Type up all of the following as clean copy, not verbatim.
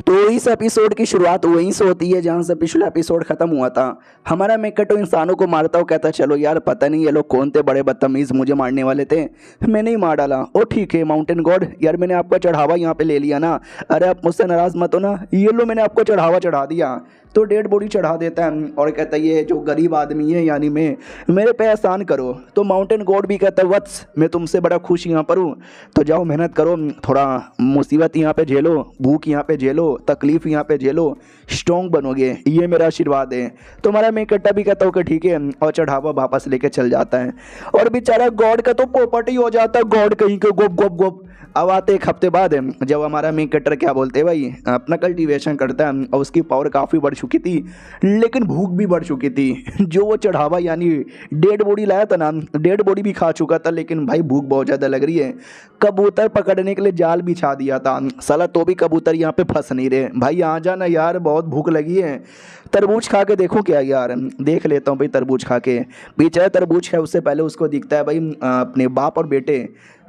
तो इस एपिसोड की शुरुआत वहीं से होती है जहाँ से पिछला एपिसोड खत्म हुआ था। हमारा मेकटो इंसानों को मारता हुआ कहता, चलो यार पता नहीं ये लोग कौन थे, बड़े बदतमीज़ मुझे मारने वाले थे, मैंने ही मार डाला। ओ ठीक है माउंटेन गॉड, यार मैंने आपका चढ़ावा यहाँ पे ले लिया ना, अरे आप मुझसे नाराज़ मत हो ना, ये लो मैंने आपको चढ़ावा चढ़ा दिया। तो डेड बॉडी चढ़ा देता है और कहता है ये जो गरीब आदमी है यानी मैं, मेरे पे एहसान करो। तो माउंटेन गॉड भी कहता है वत्स मैं तुमसे बड़ा खुश यहाँ पर हूँ, तो जाओ मेहनत करो, थोड़ा मुसीबत यहाँ पे झेलो, भूख यहाँ पे झेलो, तकलीफ यहाँ पे झेलो, स्ट्रॉन्ग बनोगे, ये मेरा आशीर्वाद है। तो हमारा मेकट्टा भी कहता हूँ कि ठीक है, और चढ़ावा वापस लेके चल जाता है। और बेचारा गॉड का तो पोपट ही हो जाता है, गॉड कहीं के गोप गोप गोप। अब आते एक हफ्ते बाद जब हमारा मेन कटर क्या बोलते हैं भाई अपना कल्टीवेशन करता है और उसकी पावर काफ़ी बढ़ चुकी थी, लेकिन भूख भी बढ़ चुकी थी। जो वो चढ़ावा यानी डेड बॉडी लाया था ना, डेड बॉडी भी खा चुका था, लेकिन भाई भूख बहुत ज़्यादा लग रही है। कबूतर पकड़ने के लिए जाल बिछा दिया था साला, तो भी कबूतर यहाँ पे फंस नहीं रहे। भाई आ जाना यार, बहुत भूख लगी है, तरबूज खा के देखो क्या यार। देख लेता हूँ भाई तरबूज खा के। बेचारा तरबूज है, उससे पहले उसको दिखता है भाई अपने बाप और बेटे।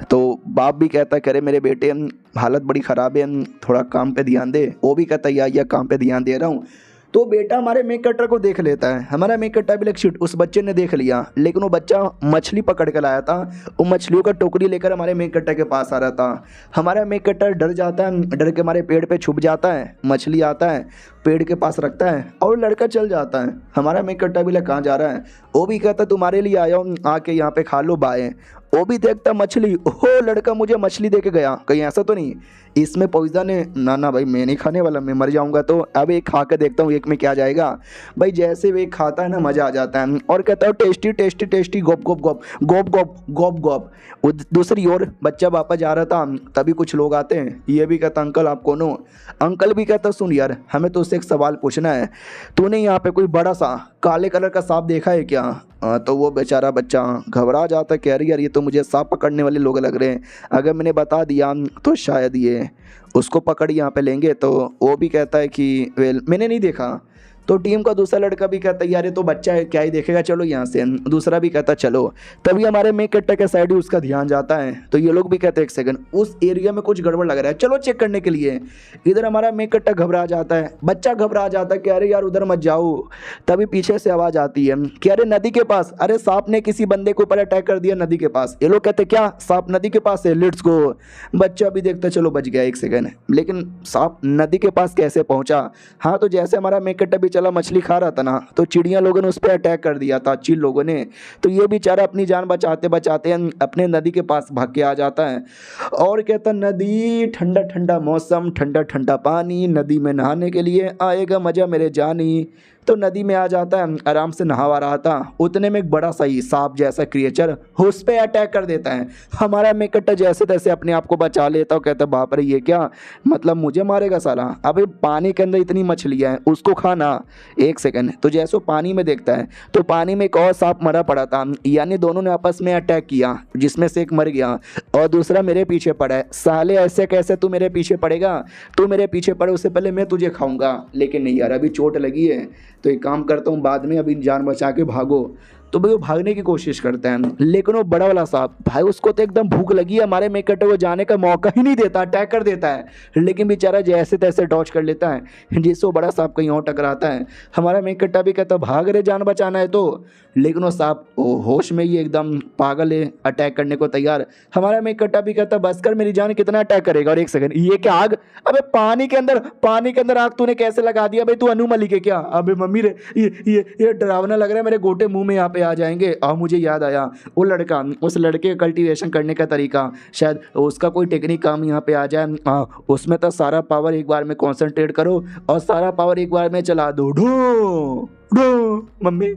तो बाप भी कहता है करे मेरे बेटे हालत बड़ी ख़राब है, थोड़ा काम पे ध्यान दे। वो भी कहता है या काम पे ध्यान दे रहा हूँ। तो बेटा हमारे मेक कटर को देख लेता है। हमारा मेक कटर भी शिट उस बच्चे ने देख लिया, लेकिन वो बच्चा मछली पकड़ कर लाया था। वो मछलियों का टोकरी लेकर हमारे मेक कटर के पास आ रहा था। हमारा मेक कटर डर जाता है, डर के हमारे पेड़ पे छुप जाता है। मछली आता है, पेड़ के पास रखता है और लड़का चल जाता है। हमारा मेक कटर भी कहाँ जा रहा है, वो भी कहता तुम्हारे लिए आया हूँ, आके यहाँ पे खा लो बाय। वो भी देखता मछली, ओहो लड़का मुझे मछली दे के गया, कहीं ऐसा तो नहीं इसमें पॉइजन है ना? ना भाई मैं नहीं खाने वाला, मैं मर जाऊंगा। तो अब एक खा के देखता हूँ एक में क्या जाएगा। भाई जैसे वे खाता है ना मज़ा आ जाता है और कहता है टेस्टी टेस्टी टेस्टी, गोप गोप गोप गोप गोप गोप गोप। दूसरी ओर बच्चा वापस जा रहा था, तभी कुछ लोग आते हैं। ये भी कहता अंकल आप कौन हो? अंकल भी कहता सुन यार हमें तो उससे एक सवाल पूछना है, तूने यहाँ पे कोई बड़ा सा काले कलर का सांप देखा है क्या? तो वो बेचारा बच्चा घबरा जाता है, कह रही यार ये तो मुझे सांप पकड़ने वाले लोग लग रहे हैं, अगर मैंने बता दिया तो शायद ये उसको पकड़ यहाँ पे लेंगे। तो वो भी कहता है कि वेल मैंने नहीं देखा। तो टीम का दूसरा लड़का भी कहता है यार ये तो बच्चा है क्या ही देखेगा, चलो यहाँ से। दूसरा भी कहता चलो। तभी हमारे मेक कट्टर के साइड ही उसका ध्यान जाता है। तो ये लोग भी कहते हैं एक सेकंड उस एरिया में कुछ गड़बड़ लग रहा है, चलो चेक करने के लिए। इधर हमारा मेक कट्टर घबरा जाता है, बच्चा घबरा जाता है कि अरे यार उधर मत जाओ। तभी पीछे से आवाज़ आती है कि अरे नदी के पास, अरे सांप ने किसी बंदे के ऊपर अटैक कर दिया नदी के पास। ये लोग कहते क्या सांप नदी के पास है, लेट्स गो। बच्चा भी देखता चलो बच गया एक सेकंड, लेकिन सांप नदी के पास कैसे पहुंचा? हाँ तो जैसे हमारा मेक कट्टर भी चला मछली खा रहा था ना, तो चिड़िया लोगों ने उस पर अटैक कर दिया था, चील लोगों ने। तो ये बेचारा अपनी जान बचाते बचाते अपने नदी के पास भाग के आ जाता है और कहता नदी ठंडा ठंडा मौसम, ठंडा ठंडा पानी, नदी में नहाने के लिए आएगा मज़ा मेरे जानी। तो नदी में आ जाता है, आराम से नहावा रहा था, उतने में एक बड़ा सा ही सांप जैसा क्रिएचर उस पर अटैक कर देता है। हमारा मेक कट्टर जैसे तैसे अपने आप को बचा लेता और कहता बाप रे ये क्या, मतलब मुझे मारेगा साला? अबे पानी के अंदर इतनी मछलियाँ हैं उसको खाना। एक सेकंड, तो जैसे वो पानी में देखता है तो पानी में एक और सांप मरा पड़ा था, यानी दोनों ने आपस में अटैक किया, जिसमें से एक मर गया और दूसरा मेरे पीछे पड़ा है। साले ऐसे कैसे तू मेरे पीछे पड़ेगा, तू मेरे पीछे पड़े उससे पहले मैं तुझे खाऊंगा। लेकिन नहीं यार अभी चोट लगी है, तो एक काम करता हूँ बाद में, अभी जान बचा के भागो। तो भाई वो भागने की कोशिश करता है, लेकिन वो बड़ा वाला सांप भाई उसको तो एकदम भूख लगी है, हमारे मेक कट्टर को जाने का मौका ही नहीं देता, अटैक कर देता है। लेकिन बेचारा जैसे तैसे डॉच कर लेता है, जिससे वो बड़ा सांप कहीं और टकराता है। हमारा मेक कट्टर भी कहता भाग रे जान बचाना है तो, लेकिन वो सांप होश में ही एकदम पागल है, अटैक करने को तैयार। हमारा मेक कट्टर भी कहता बस कर मेरी जान, कितना अटैक करेगा? और एक सेकंड ये क्या आग, अबे पानी के अंदर आग तूने कैसे लगा दिया? भाई तू अनु मलिक है क्या? अबे मम्मी रे ये डरावना लग रहा है, मेरे गोटे मुंह में यहाँ पे आ जाएंगे। और मुझे याद आया वो लड़का, उस लड़के का कल्टीवेशन करने का तरीका, शायद उसका कोई टेक्निक काम यहाँ पे आ जाए। उसमें तो सारा पावर एक बार में कॉन्सेंट्रेट करो और सारा पावर एक बार में चला दो, ढो ढो। मम्मी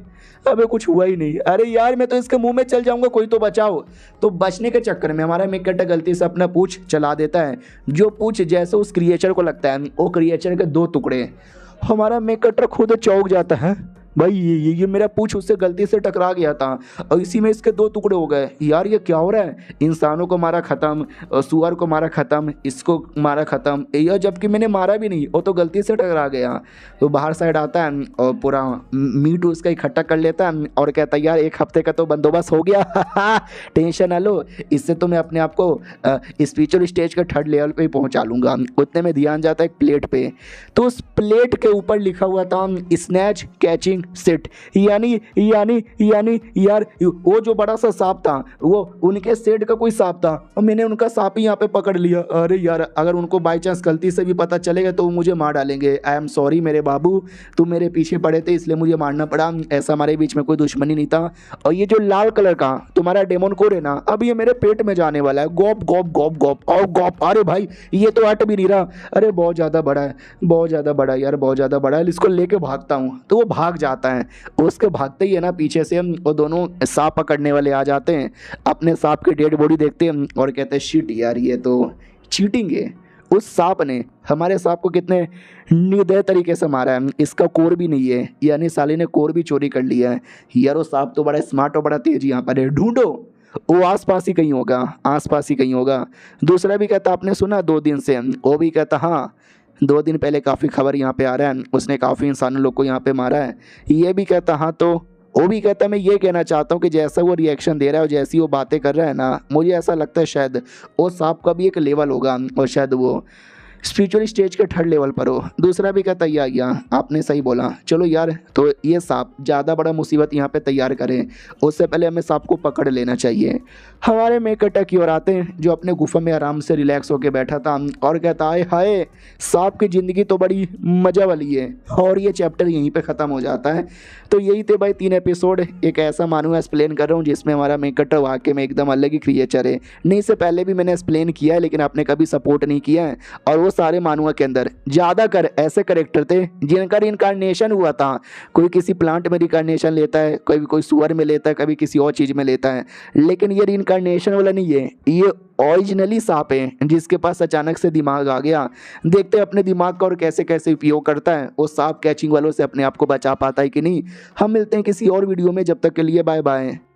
अबे कुछ हुआ ही नहीं, अरे यार मैं तो इसके मुंह में चल जाऊंगा, कोई तो बचाओ। तो बचने के चक्कर में हमारा मेक कट्टर गलती से अपना पूंछ चला देता है, जो पूंछ जैसे उस क्रिएचर को लगता है वो क्रिएचर के दो टुकड़े। हमारा मेक कट्टर खुद चौंक जाता है, भाई ये मेरा पूंछ उससे गलती से टकरा गया था और इसी में इसके दो टुकड़े हो गए। यार ये क्या हो रहा है, इंसानों को मारा खत्म, सुअर को मारा खत्म, इसको मारा खत्म, यह जबकि मैंने मारा भी नहीं, वो तो गलती से टकरा गया। तो बाहर साइड आता है और पूरा मीट उसका इकट्ठा कर लेता है और कहता है यार एक हफ्ते का तो बंदोबस्त हो गया टेंशन ना लो, इससे तो मैं अपने आप को स्पिरिचुअल स्टेज के थर्ड लेवल पे ही पहुंचा लूँगा। उतने में ध्यान जाता है एक प्लेट पे, तो उस प्लेट के ऊपर लिखा हुआ था स्नैच कैचिंग सेट, यानी यानी यानी यार वो जो बड़ा सा सांप था वो उनके सेट का कोई सांप था और मैंने उनका सांप ही यहाँ पे पकड़ लिया। अरे यार अगर उनको बाई चांस गलती से भी पता चलेगा तो वो मुझे मार डालेंगे। आई एम सॉरी मेरे बाबू, तुम मेरे पीछे पड़े थे इसलिए मुझे मारना पड़ा, ऐसा हमारे बीच में कोई दुश्मनी नहीं था। और ये जो लाल कलर का तुम्हारा डेमन कोर है ना, अब ये मेरे पेट में जाने वाला है, गॉप गॉप गॉप गॉप और गॉप। अरे भाई ये तो हट भी नहीं रहा, अरे बहुत ज़्यादा बड़ा है, बहुत ज़्यादा बड़ा है यार, बहुत ज़्यादा बड़ा है। इसको लेके भागता हूँ तो वो भाग जाता है, उसके भागते ही है ना पीछे से वो दोनों सांप पकड़ने वाले आ जाते हैं, अपने सांप की डेड बॉडी देखते हैं और कहते हैं शिट यार ये तो चीटिंग है। उस सांप ने हमारे सांप को कितने निर्दय तरीके से मारा है, इसका कोर भी नहीं है, यानी साले ने कोर भी चोरी कर लिया है। यार वो सांप तो बड़ा स्मार्ट और बड़ा तेज यहाँ पर है, ढूंढो, वो आसपास ही कहीं होगा, आसपास ही कहीं होगा। दूसरा भी कहता आपने सुना 2 दिन से, वो भी कहता हाँ 2 दिन पहले काफ़ी खबर यहाँ पे आ रहा है, उसने काफ़ी इंसानों लोग को यहाँ पे मारा है। ये भी कहता हाँ, तो वो भी कहता मैं ये कहना चाहता हूँ कि जैसा वो रिएक्शन दे रहा है और जैसी वो बातें कर रहा है ना, मुझे ऐसा लगता है शायद वो सांप का भी एक लेवल होगा और शायद वो स्पिरिचुअल स्टेज के थर्ड लेवल पर हो। दूसरा भी कहता या आपने सही बोला, चलो यार तो ये सांप ज़्यादा बड़ा मुसीबत यहाँ पे तैयार करें उससे पहले हमें सांप को पकड़ लेना चाहिए। हमारे मेकटा की ओर आते हैं जो अपने गुफा में आराम से रिलैक्स होकर बैठा था और कहता है हाय सांप की ज़िंदगी तो बड़ी मज़ा वाली है। और ये चैप्टर यहीं पे ख़त्म हो जाता है। तो यही थे भाई 3 एपिसोड, एक ऐसा मानूँ एक्सप्लेन कर रहा हूँ जिसमें हमारा मेकट वाकई में एकदम अलग ही क्रिएचर है। नहीं, इससे पहले भी मैंने एक्सप्लेन किया है लेकिन आपने कभी सपोर्ट नहीं किया है। और वो सारे मानुआ के अंदर ज़्यादातर ऐसे करेक्टर थे जिनका रिइंकार्नेशन हुआ था, कोई किसी प्लांट में रिइंकार्नेशन लेता है, कोई सुअर में लेता है, कभी किसी और चीज़ में लेता है, लेकिन ये रिइंकार्नेशन वाला नहीं है, ये ओरिजिनली सांप है जिसके पास अचानक से दिमाग आ गया। देखते हैं अपने दिमाग का और कैसे कैसे उपयोग करता है, वो सांप कैचिंग वालों से अपने आप को बचा पाता है कि नहीं। हम मिलते हैं किसी और वीडियो में, जब तक के लिए बाय बाय।